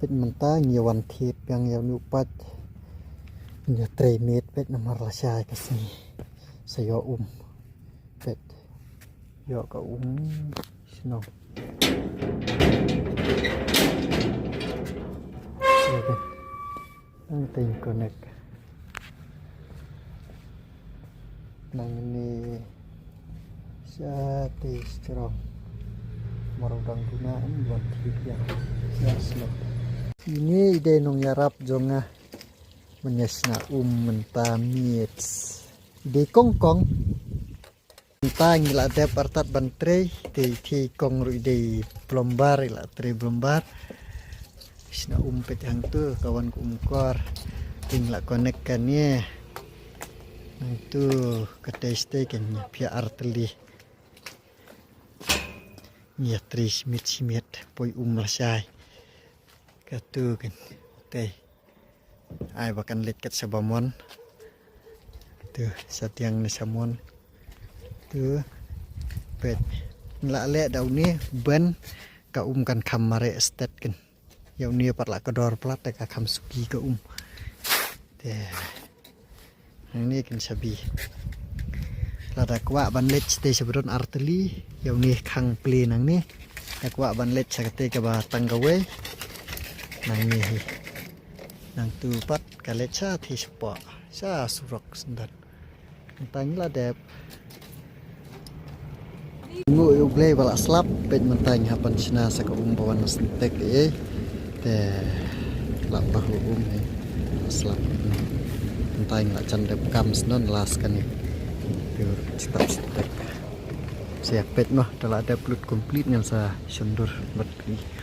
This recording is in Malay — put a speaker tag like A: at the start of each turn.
A: pet mentang ya wan tip yang ya nupat ya 3 met pet nomor lasai ke sini saya pet yo ka sino ang ting connect nang ini sate strong marudang gunaan buat yang slot ini ide nong yarap jonga menyesna mentamits ide kongkong mentang ila de partat bantre ti kong ru ide plombar ila tre plombar sna pet hang tu kawan ku umkor tingla connect kan ye nang tu kedai steak kan pia arteli ya tris mit poi lasai katu kan teh ai bahkan let kat sabamon tu satiang ni samon tu pet la le dau ni ban ka kan kamare estet kan yau ni pat la kedor plat ka kam suki ka teh ini kan sabi lada kwa ban let stay sebelum arteli yau ni khang ple nang ni kwa ban let sakate ka ba tanggawe nang ni nang tu pat ka let sa thi spa sa surok sendan tang la dep ngu ugle bala slap pet mentang hapan sina sa ka bawan sentek te la bahu slap mentang la candep kam snon las kan ni pure cetak siap pet noh telah ada pelut komplit yang saya sundur berpi